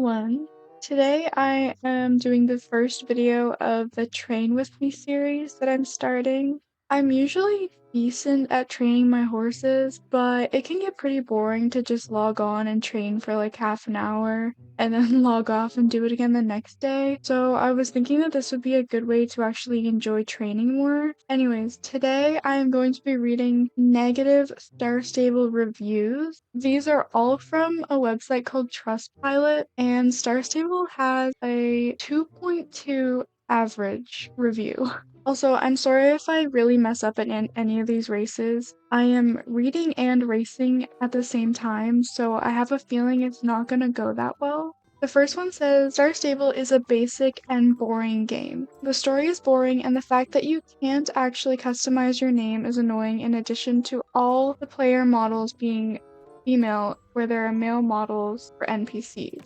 everyone! Today I am doing the first video of the Train With Me series that I'm starting. I'm usually decent at training my horses, but it can get pretty boring to just log on and train for like half an hour and then log off and do it again the next day. So I was thinking that this would be a good way to actually enjoy training more. Anyways, today I am going to be reading negative Star Stable reviews. These are all from a website called Trustpilot, and Star Stable has a 2.2 average review. Also, I'm sorry if I really mess up in any of these races. I am reading and racing at the same time, so I have a feeling it's not gonna go that well. The first one says, Star Stable is a basic and boring game. The story is boring, and the fact that you can't actually customize your name is annoying, in addition to all the player models being female, where there are male models for NPCs.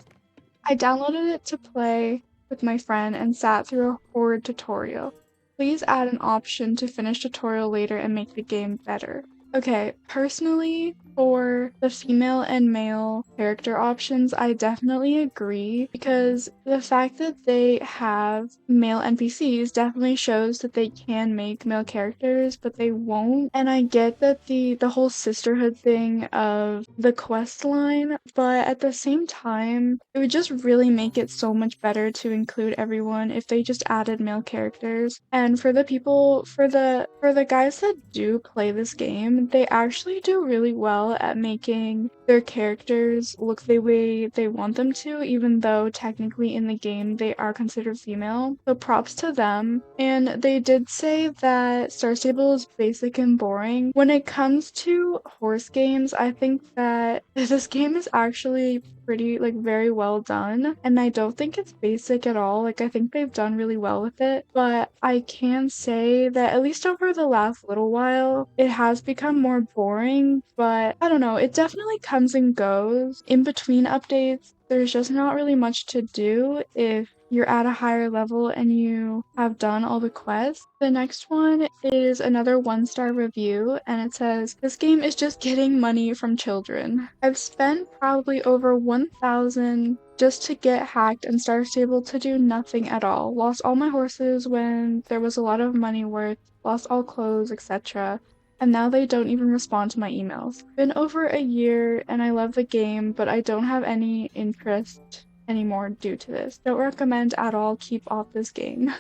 I downloaded it to play with my friend and sat through a horrid tutorial. Please add an option to finish tutorial later and make the game better. Okay, personally, for the female and male character options, I definitely agree, because the fact that they have male NPCs definitely shows that they can make male characters, but they won't. And I get that the whole sisterhood thing of the quest line, but at the same time, it would just really make it so much better to include everyone if they just added male characters. And for the people, for the guys that do play this game, they actually do really well at making their characters look the way they want them to, even though technically in the game they are considered female. So props to them. And they did say that Star Stable is basic and boring. When it comes to horse games, I think that this game is actually pretty, very well done, and I don't think it's basic at all. I think they've done really well with it, but I can say that at least over the last little while, it has become more boring, but I don't know, it definitely comes and goes. In between updates, there's just not really much to do if you're at a higher level and you have done all the quests. The next one is another 1-star review, and it says, this game is just getting money from children. I've spent probably over 1,000 just to get hacked and Star Stable to do nothing at all. Lost all my horses when there was a lot of money worth, lost all clothes, etc. And now they don't even respond to my emails. Been over a year and I love the game, but I don't have any interest anymore due to this. Don't recommend at all, keep off this game.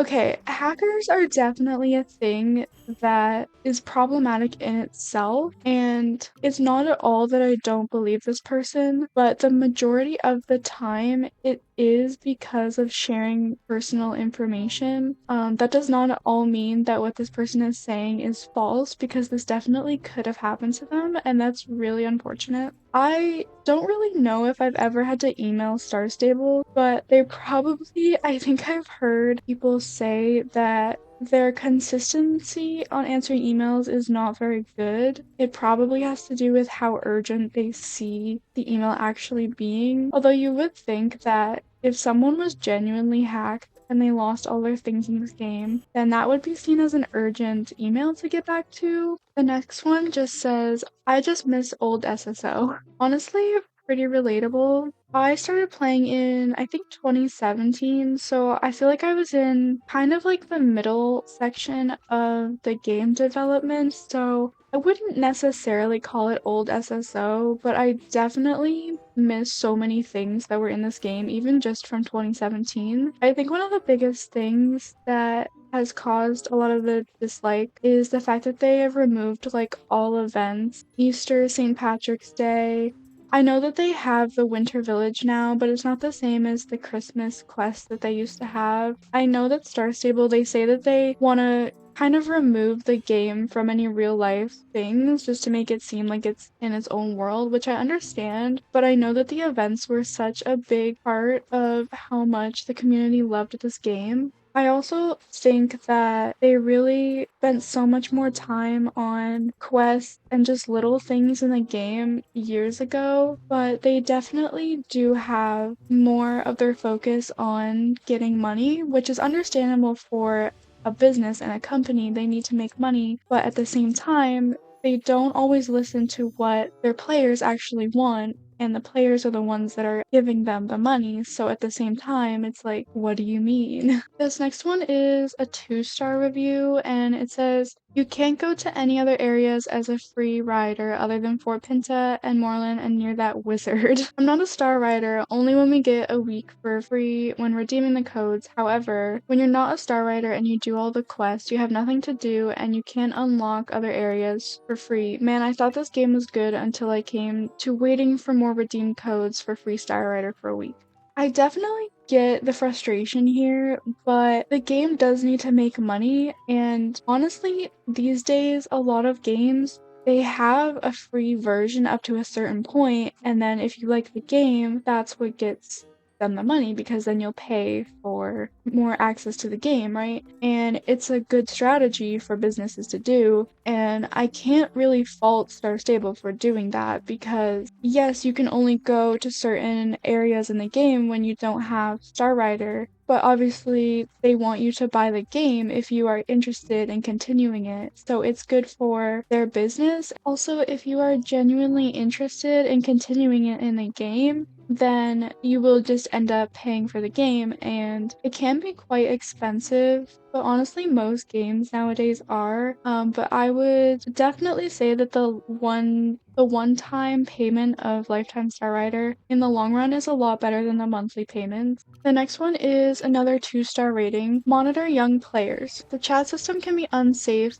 Okay, hackers are definitely a thing that is problematic in itself, and it's not at all that I don't believe this person, but the majority of the time it is because of sharing personal information. That does not at all mean that what this person is saying is false, because this definitely could have happened to them, and that's really unfortunate. I don't really know if I've ever had to email Star Stable, but I think I've heard people say that their consistency on answering emails is not very good. It probably has to do with how urgent they see the email actually being. Although you would think that if someone was genuinely hacked and they lost all their things in this game, then that would be seen as an urgent email to get back to. The next one just says, I just miss old SSO. Honestly, pretty relatable. I started playing in, I think, 2017, so I feel like I was in kind of the middle section of the game development, so I wouldn't necessarily call it old SSO, but I definitely miss so many things that were in this game, even just from 2017. I think one of the biggest things that has caused a lot of the dislike is the fact that they have removed all events. Easter, St. Patrick's Day. I know that they have the Winter Village now, but it's not the same as the Christmas quest that they used to have. I know that Star Stable, they say that they want to kind of remove the game from any real life things just to make it seem like it's in its own world, which I understand, but I know that the events were such a big part of how much the community loved this game. I also think that they really spent so much more time on quests and just little things in the game years ago, but they definitely do have more of their focus on getting money, which is understandable for a business and a company. They need to make money, but at the same time, they don't always listen to what their players actually want. and the players are the ones that are giving them the money. So at the same time, it's like, what do you mean? This next one is a 2-star review, and it says, you can't go to any other areas as a free rider other than Fort Pinta and Moreland and near that wizard. I'm not a star rider, only when we get a week for free when redeeming the codes. However, when you're not a star rider and you do all the quests, you have nothing to do and you can't unlock other areas for free. Man, I thought this game was good until I came to waiting for more redeemed codes for free star rider for a week. I definitely get the frustration here, but the game does need to make money, and honestly, these days, a lot of games, they have a free version up to a certain point, and then if you like the game, that's what gets them the money, because then you'll pay for more access to the game, right? And it's a good strategy for businesses to do, and I can't really fault Star Stable for doing that, because yes, you can only go to certain areas in the game when you don't have Star Rider, but obviously they want you to buy the game if you are interested in continuing it, so it's good for their business. Also, if you are genuinely interested in continuing it in the game, then you will just end up paying for the game, and it can be quite expensive, but honestly most games nowadays are. But I would definitely say that the one-time payment of Lifetime Star Rider in the long run is a lot better than the monthly payments. The next one is another 2-star rating. Monitor young players. The chat system can be unsafe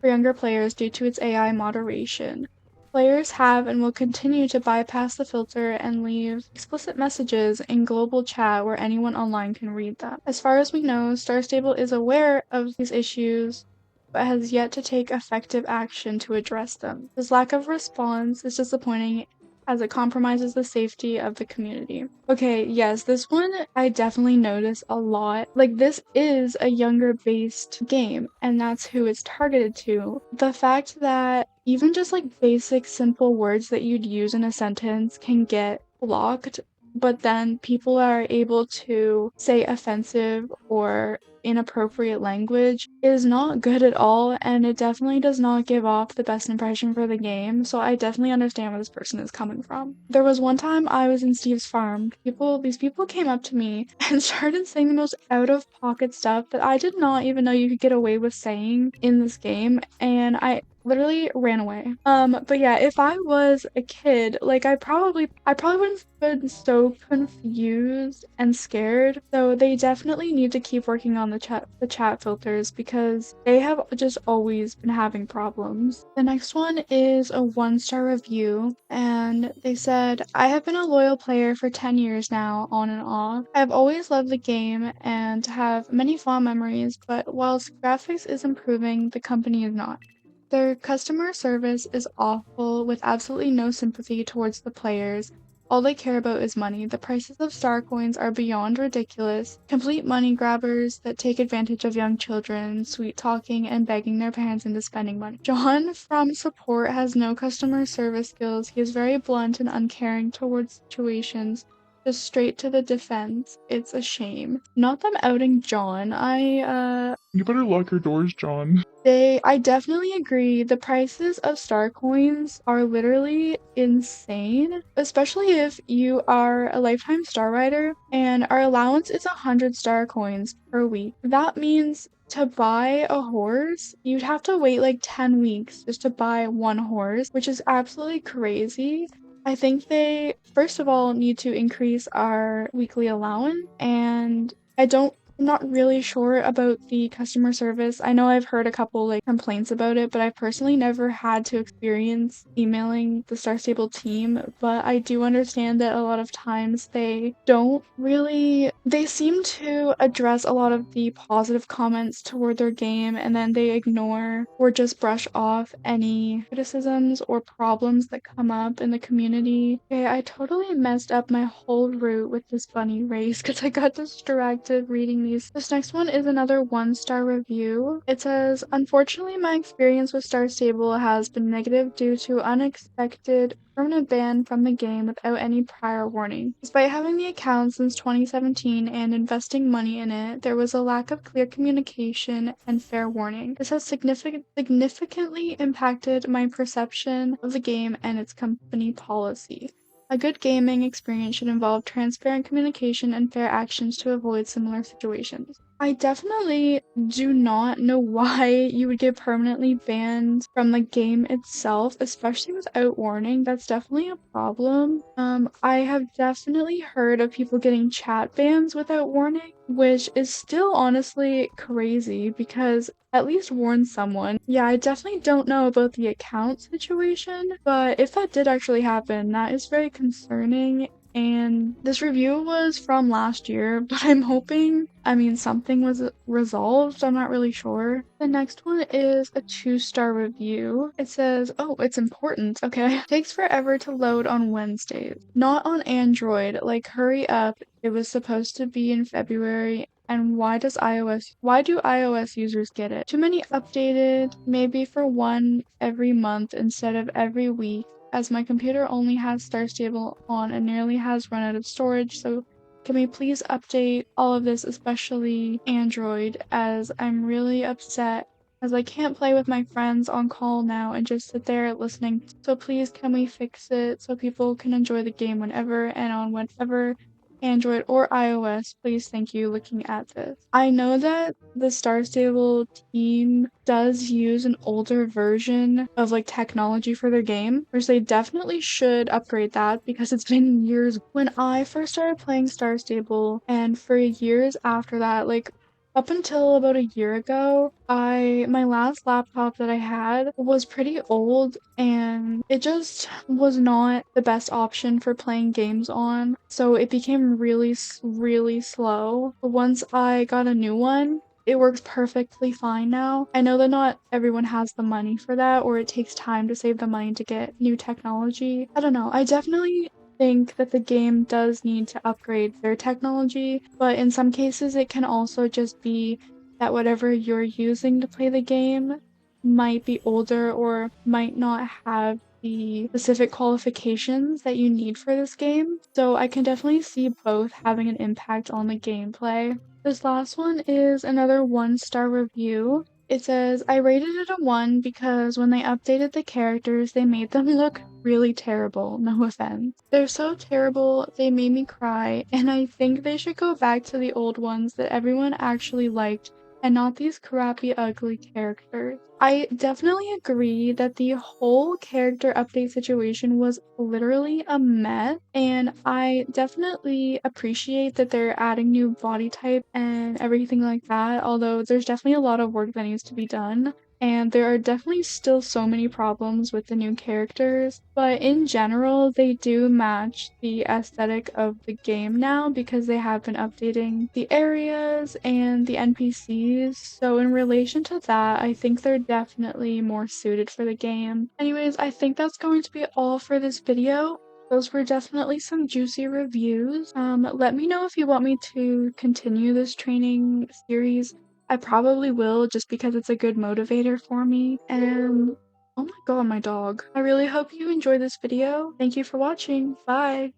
for younger players due to its AI moderation. Players have and will continue to bypass the filter and leave explicit messages in global chat where anyone online can read them. As far as we know, Star Stable is aware of these issues, but has yet to take effective action to address them. This lack of response is disappointing as it compromises the safety of the community. Okay, yes, this one I definitely notice a lot. Like, this is a younger based game, and that's who it's targeted to. The fact that even just like basic simple words that you'd use in a sentence can get blocked, but then people are able to say offensive or inappropriate language is not good at all, and it definitely does not give off the best impression for the game, so I definitely understand where this person is coming from. There was one time I was in Steve's farm. These people came up to me and started saying the most out-of-pocket stuff that I did not even know you could get away with saying in this game, and I literally ran away. But yeah, if I was a kid, like I probably wouldn't have been so confused and scared. So they definitely need to keep working on the chat filters, because they have just always been having problems. The next one is a 1-star review, and they said, I have been a loyal player for 10 years now, on and off. I have always loved the game and have many fond memories, but whilst graphics is improving, the company is not. Their customer service is awful, with absolutely no sympathy towards the players. All they care about is money. The prices of star coins are beyond ridiculous. Complete money grabbers that take advantage of young children, sweet talking and begging their parents into spending money. John from support has no customer service skills. He is very blunt and uncaring towards situations. Just straight to the defense. It's a shame. Not them outing John. You better lock your doors, John. I definitely agree. The prices of star coins are literally insane, especially if you are a lifetime star rider, and our allowance is 100 star coins per week. That means to buy a horse, you'd have to wait like 10 weeks just to buy one horse, which is absolutely crazy. I think they, first of all, need to increase our weekly allowance, and I'm not really sure about the customer service. I know I've heard a couple like complaints about it, but I personally never had to experience emailing the Star Stable team, but I do understand that a lot of times they seem to address a lot of the positive comments toward their game, and then they ignore or just brush off any criticisms or problems that come up in the community. Okay, I totally messed up my whole route with this bunny race because I got distracted reading these. This next one is another 1-star review. It says, unfortunately, my experience with Star Stable has been negative due to unexpected permanent ban from the game without any prior warning. Despite having the account since 2017 and investing money in it, there was a lack of clear communication and fair warning. This has significantly impacted my perception of the game and its company policy. A good gaming experience should involve transparent communication and fair actions to avoid similar situations. I definitely do not know why you would get permanently banned from the game itself, especially without warning. That's definitely a problem. I have definitely heard of people getting chat bans without warning, which is still honestly crazy because at least warn someone. Yeah, I definitely don't know about the account situation, but if that did actually happen, that is very concerning. And this review was from last year, but I'm hoping, something was resolved. I'm not really sure. The next one is a 2-star review. It says, oh, it's important. Okay. Takes forever to load on Wednesdays. Not on Android. Like, hurry up. It was supposed to be in February. And why do iOS users get it? Too many updated, maybe for one every month instead of every week, as my computer only has Star Stable on and nearly has run out of storage, so can we please update all of this, especially Android, as I'm really upset as I can't play with my friends on call now and just sit there listening. So please can we fix it so people can enjoy the game whenever and on whatever Android or iOS, please, thank you, looking at this. I know that the Star Stable team does use an older version of like technology for their game, which they definitely should upgrade that because it's been years. When I first started playing Star Stable and for years after that, like up until about a year ago, my last laptop that I had was pretty old and it just was not the best option for playing games on. So it became really slow. But once I got a new one, it works perfectly fine now. I know that not everyone has the money for that, or it takes time to save the money to get new technology. I don't know. I definitely think that the game does need to upgrade their technology, but in some cases it can also just be that whatever you're using to play the game might be older or might not have the specific qualifications that you need for this game. So I can definitely see both having an impact on the gameplay. This last one is another 1-star review. It says, I rated it a 1 because when they updated the characters, they made them look really terrible. No offense. They're so terrible, they made me cry, and I think they should go back to the old ones that everyone actually liked and not these crappy, ugly characters. I definitely agree that the whole character update situation was literally a mess, and I definitely appreciate that they're adding new body type and everything like that, although there's definitely a lot of work that needs to be done. And there are definitely still so many problems with the new characters, but in general, they do match the aesthetic of the game now because they have been updating the areas and the NPCs. So, in relation to that, I think they're definitely more suited for the game. Anyways, I think that's going to be all for this video. Those were definitely some juicy reviews. Let me know if you want me to continue this training series. I probably will just because it's a good motivator for me. And oh my god, my dog. I really hope you enjoyed this video. Thank you for watching. Bye.